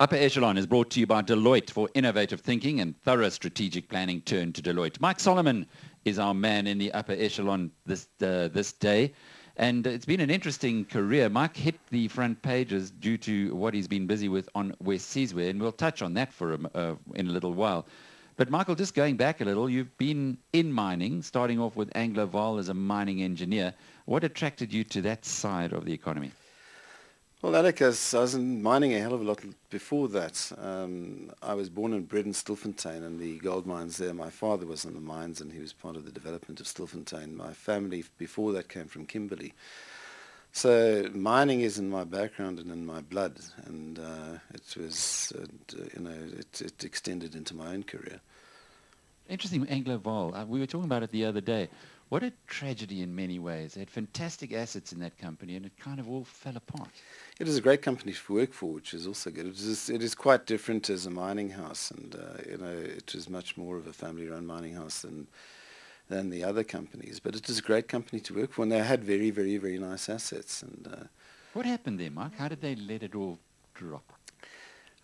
Upper Echelon is brought to you by Deloitte for innovative thinking and thorough strategic planning. Turn to Deloitte. Mike Solomon is our man in the Upper Echelon this day. And it's been an interesting career. Mike hit the front pages due to what he's been busy with on Wesizwe, and we'll touch on that in a little while. But Michael, just going back a little, you've been in mining, starting off with Anglo-Val as a mining engineer. What attracted you to that side of the economy? Well, Alec, I was in mining a hell of a lot before that. I was born and bred in Stilfontein and the gold mines there. My father was in the mines and he was part of the development of Stilfontein. My family before that came from Kimberley. So mining is in my background and in my blood, and it was, it extended into my own career. Interesting, Anglo-Val. We were talking about it the other day. What a tragedy in many ways. They had fantastic assets in that company, and it kind of all fell apart. It is a great company to work for, which is also good. It is quite different as a mining house, and it is much more of a family-run mining house than the other companies. But it is a great company to work for, and they had very, very, very nice assets. And what happened there, Mike? How did they let it all drop?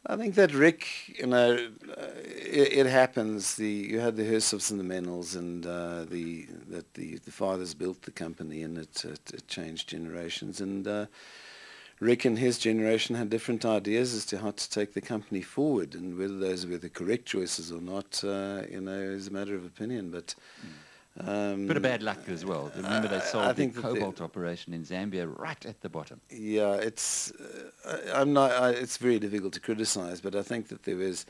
I think that Rick, it happens. You had the Hersofs and the Menels, and the fathers built the company, and it changed generations. And Rick and his generation had different ideas as to how to take the company forward, and whether those were the correct choices or not, is a matter of opinion. But bit of bad luck as well. Remember, they sold the cobalt operation in Zambia right at the bottom. Yeah, it's it's very difficult to criticize, but I think that there was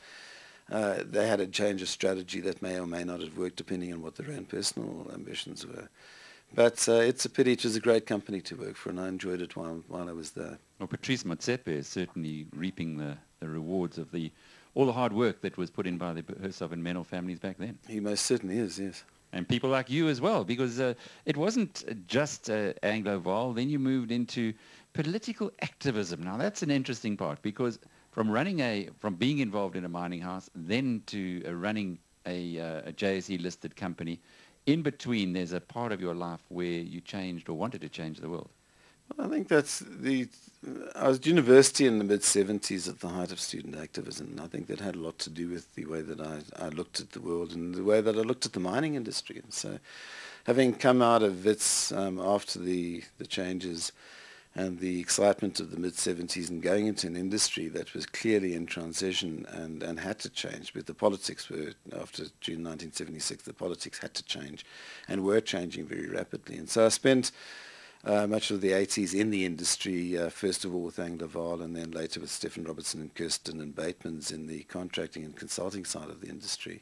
they had a change of strategy that may or may not have worked depending on what their own personal ambitions were. But it's a pity. It was a great company to work for, and I enjoyed it while I was there. Well, Patrice Motsepe is certainly reaping the rewards of all the hard work that was put in by the Hersov and Menel families back then. He most certainly is, yes. And people like you as well, because it wasn't just Anglo-Val. Then you moved into political activism. Now that's an interesting part, because from being involved in a mining house, then to running a JSE listed company, in between there's a part of your life where you changed or wanted to change the world. Well, I think I was at university in the mid-70s at the height of student activism, and I think that had a lot to do with the way that I looked at the world and the way that I looked at the mining industry. And so having come out of WITS after the changes and the excitement of the mid-70s and going into an industry that was clearly in transition and had to change, but the politics were, after June 1976, the politics had to change and were changing very rapidly. And so I spent much of the 80s in the industry, first of all with Anglo-Val, and then later with Stephen Robertson and Kirsten and Bateman's in the contracting and consulting side of the industry.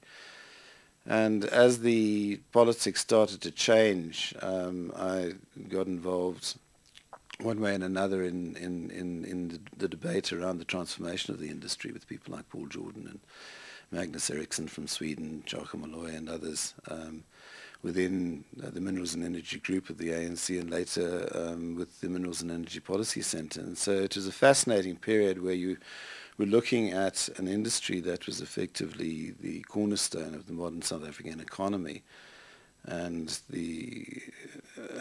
And as the politics started to change, I got involved one way and another in the debate around the transformation of the industry with people like Paul Jordan and Magnus Eriksson from Sweden, Joachim Malloy and others, within the Minerals and Energy Group of the ANC, and later with the Minerals and Energy Policy Centre. And so it was a fascinating period where you were looking at an industry that was effectively the cornerstone of the modern South African economy, and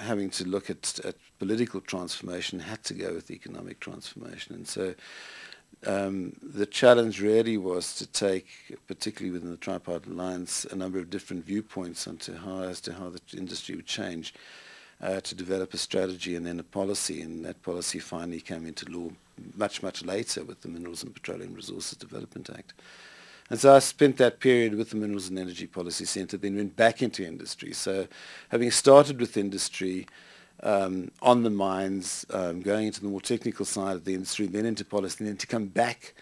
having to look at political transformation had to go with economic transformation. And so the challenge really was to take, particularly within the Tripartite Alliance, a number of different viewpoints as to how the industry would change, to develop a strategy and then a policy, and that policy finally came into law much, much later with the Minerals and Petroleum Resources Development Act. And so I spent that period with the Minerals and Energy Policy Centre, then went back into industry. So having started with industry, on the mines, going into the more technical side of the industry, then into policy, and then to come back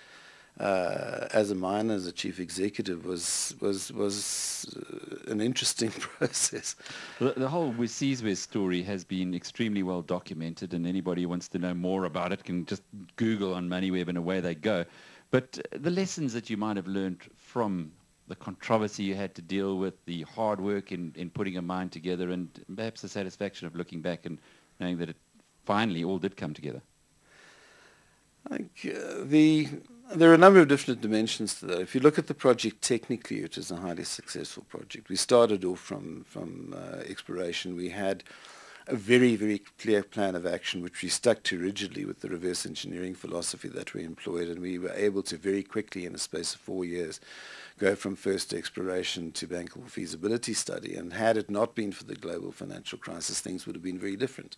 as a miner, as a chief executive, was an interesting process. The whole Wesizwe story has been extremely well documented, and anybody who wants to know more about it can just Google on MoneyWeb and away they go. But the lessons that you might have learned from the controversy you had to deal with, the hard work in putting a mine together, and perhaps the satisfaction of looking back and knowing that it finally all did come together. I think there are a number of different dimensions to that. If you look at the project technically, it is a highly successful project. We started off from exploration. We had a very, very clear plan of action, which we stuck to rigidly with the reverse engineering philosophy that we employed, and we were able to very quickly, in a space of 4 years, go from first exploration to bankable feasibility study. And had it not been for the global financial crisis, things would have been very different.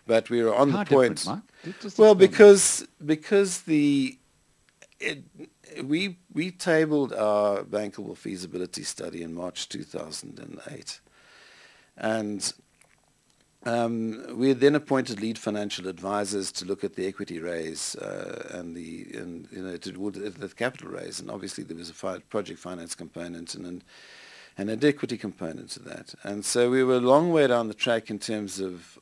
But we were on How the point. different, Mark? Just Well, explain because we tabled our bankable feasibility study in March 2008, and we had then appointed lead financial advisors to look at the equity raise and the capital raise, and obviously there was a project finance component and an equity component to that. And so we were a long way down the track in terms of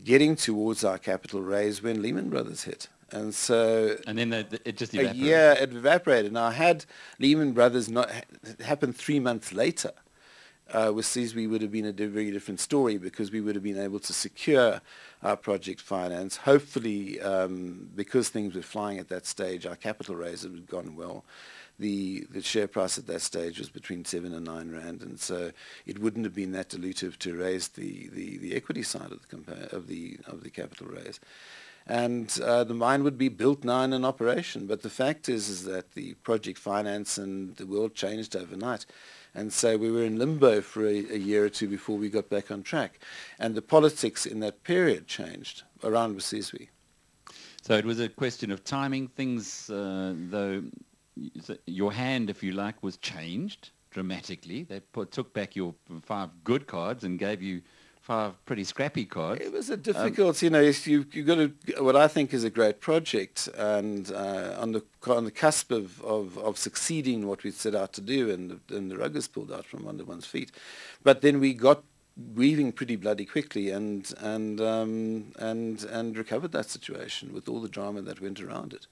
getting towards our capital raise when Lehman Brothers hit. And so, and then it just a evaporated. year it evaporated. Now, had Lehman Brothers not happened 3 months later, Wesizwe would have been a very different story, because we would have been able to secure our project finance. Hopefully, because things were flying at that stage, our capital raise had gone well. The share price at that stage was between 7 and 9 rand, and so it wouldn't have been that dilutive to raise the equity side of the capital raise. And the mine would be built now and in operation. But the fact is that the project finance and the world changed overnight. And so we were in limbo for a year or two before we got back on track. And the politics in that period changed around Wesizwe. So it was a question of timing. Things, though, your hand, if you like, was changed dramatically. They took back your 5 good cards and gave you 5 pretty scrappy cards. It was a difficult, you've got what I think is a great project, and on the cusp of succeeding what we set out to do, and the rug is pulled out from under one's feet. But then we got weaving pretty bloody quickly and recovered that situation with all the drama that went around it.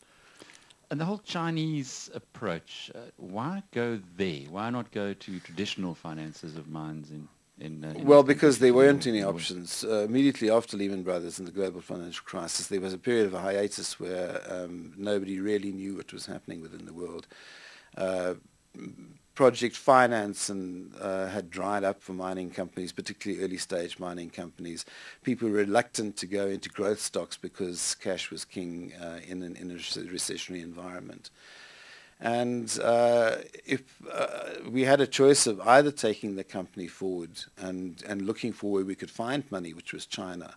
And the whole Chinese approach, why go there? Why not go to traditional finances of mines in well, because there weren't any options. Immediately after Lehman Brothers and the global financial crisis, there was a period of a hiatus where nobody really knew what was happening within the world. Project finance had dried up for mining companies, particularly early-stage mining companies. People were reluctant to go into growth stocks because cash was king in a recessionary environment. And if we had a choice of either taking the company forward and looking for where we could find money, which was China,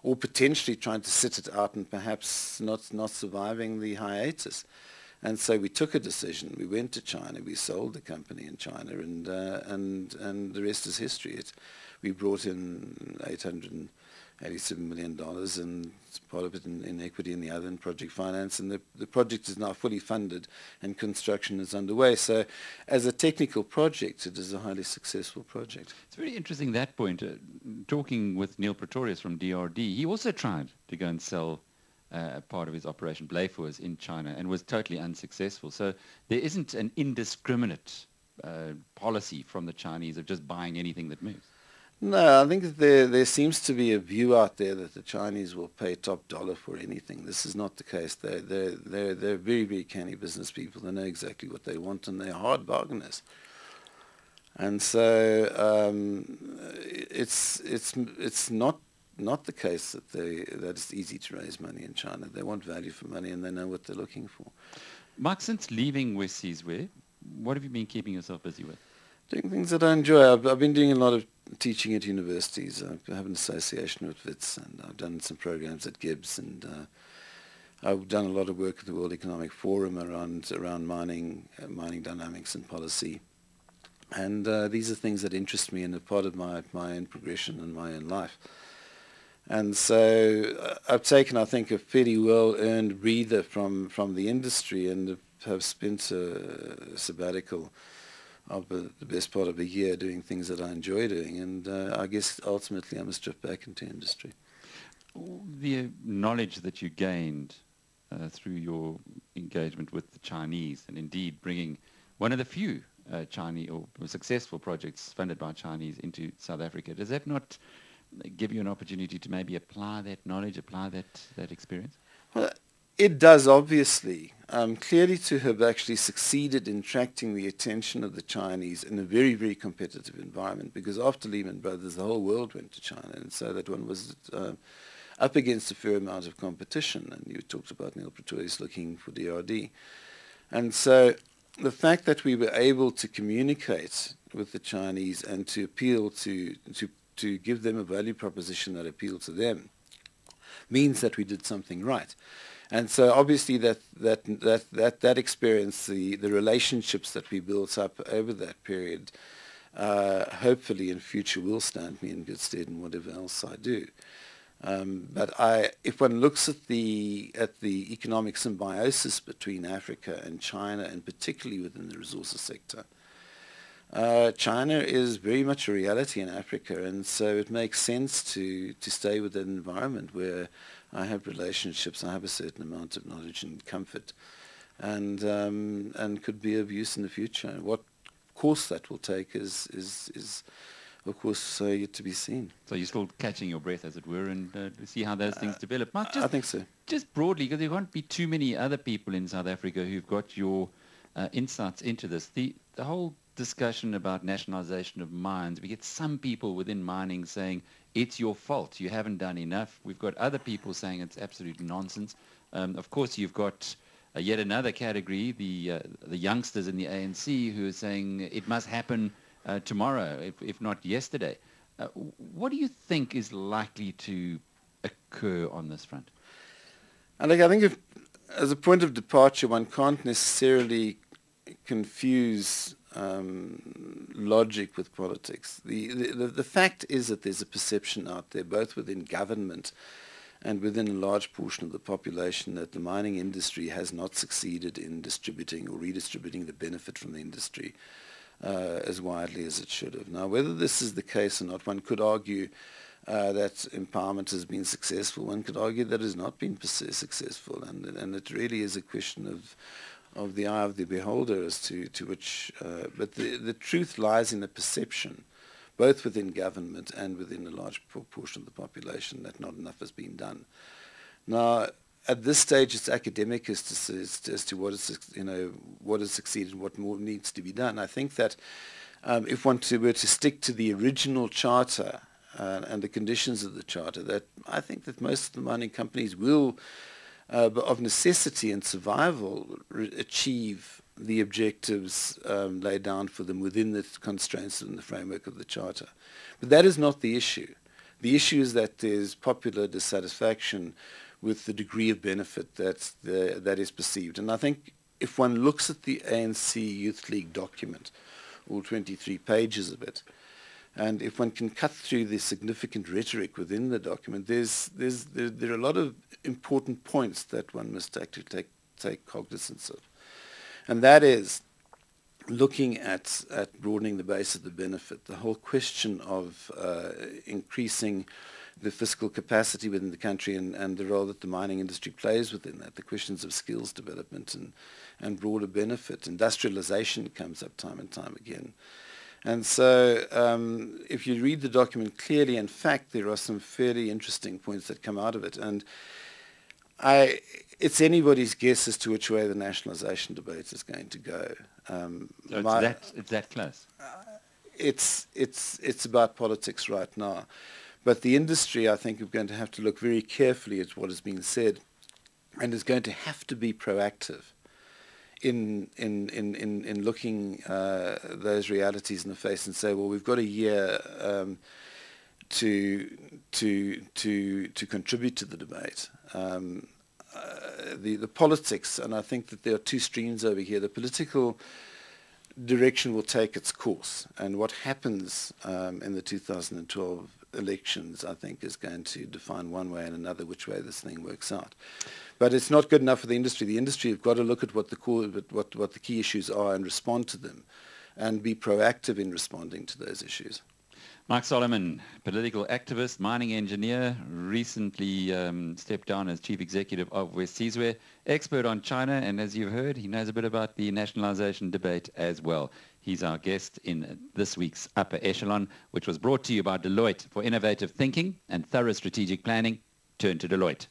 or potentially trying to sit it out and perhaps not surviving the hiatus. And so we took a decision. We went to China. We sold the company in China, and the rest is history. We brought in $887 million, and part of it in equity and the other in project finance. And the project is now fully funded and construction is underway. So as a technical project, it is a highly successful project. It's very interesting, that point. Talking with Neil Pretorius from DRD, he also tried to go and sell part of his operation, Blayfours, in China, and was totally unsuccessful. So there isn't an indiscriminate policy from the Chinese of just buying anything that moves. No, I think that there seems to be a view out there that the Chinese will pay top dollar for anything. This is not the case. They're very, very canny business people. They know exactly what they want, and they're hard bargainers. And so it's not the case that it's easy to raise money in China. They want value for money, and they know what they're looking for. Mark, since leaving Wesizwe, what have you been keeping yourself busy with? Doing things that I enjoy. I've been doing a lot of teaching at universities. I have an association with WITS, and I've done some programs at Gibbs, and I've done a lot of work at the World Economic Forum around mining dynamics and policy. And these are things that interest me and are part of my own progression and my own life. And so I've taken, I think, a fairly well-earned breather from the industry, and have spent a sabbatical of the best part of a year doing things that I enjoy doing, and I guess ultimately I must drift back into industry. The knowledge that you gained through your engagement with the Chinese, and indeed bringing one of the few Chinese or successful projects funded by Chinese into South Africa, does that not give you an opportunity to maybe apply that knowledge, apply that experience? Well, It does, obviously. Clearly to have actually succeeded in attracting the attention of the Chinese in a very, very competitive environment, because after Lehman Brothers, the whole world went to China, and so that one was up against a fair amount of competition. And you talked about Neil Pretorius looking for DRD. And so the fact that we were able to communicate with the Chinese and to appeal to give them a value proposition that appealed to them means that we did something right. And so obviously that experience, the relationships that we built up over that period, hopefully in future will stand me in good stead in whatever else I do. But if one looks at the economic symbiosis between Africa and China, and particularly within the resources sector, China is very much a reality in Africa, and so it makes sense to stay with an environment where I have relationships, I have a certain amount of knowledge and comfort, and could be of use in the future. What course that will take is of course yet to be seen. So you're still catching your breath, as it were, and see how those things develop. Mark, I think so. Just broadly, because there won't be too many other people in South Africa who've got your insights into this. The whole discussion about nationalization of mines, we get some people within mining saying it's your fault, you haven't done enough. We've got other people saying it's absolute nonsense. Of course, you've got yet another category, the youngsters in the ANC, who are saying it must happen tomorrow, if not yesterday. What do you think is likely to occur on this front? I think as a point of departure, one can't necessarily confuse logic with politics. The fact is that there's a perception out there, both within government and within a large portion of the population, that the mining industry has not succeeded in distributing or redistributing the benefit from the industry as widely as it should have. Now, whether this is the case or not, one could argue that empowerment has been successful. One could argue that it has not been successful, and it really is a question of the eye of the beholder as to which, but the truth lies in the perception, both within government and within a large proportion of the population, that not enough has been done. Now, at this stage, it's academic as to what has succeeded, what more needs to be done. I think that if one were to stick to the original charter and the conditions of the charter, that I think that most of the mining companies will, of necessity and survival, achieve the objectives laid down for them within the constraints and the framework of the charter. But that is not the issue. The issue is that there's popular dissatisfaction with the degree of benefit that is perceived. And I think if one looks at the ANC Youth League document, all 23 pages of it, and if one can cut through the significant rhetoric within the document, there are a lot of important points that one must actually take cognizance of. And that is looking at broadening the base of the benefit, the whole question of increasing the fiscal capacity within the country and the role that the mining industry plays within that, the questions of skills development and broader benefit. Industrialization comes up time and time again. And so if you read the document clearly, in fact, there are some fairly interesting points that come out of it. And it's anybody's guess as to which way the nationalization debate is going to go. So it's that close? It's about politics right now. But the industry, I think, is going to have to look very carefully at what has been said, and is going to have to be proactive in looking those realities in the face and say, well, we've got a year to contribute to the debate. The politics, and I think that there are two streams over here. The political direction will take its course, and what happens in the 2012 elections, I think, is going to define one way and another which way this thing works out. But it's not good enough for the industry. The industry have got to look at what the key issues are and respond to them, and be proactive in responding to those issues. Mark Solomon, political activist, mining engineer, recently stepped down as chief executive of Wesizwe, expert on China, and as you've heard, he knows a bit about the nationalization debate as well. He's our guest in this week's Upper Echelon, which was brought to you by Deloitte. For innovative thinking and thorough strategic planning, turn to Deloitte.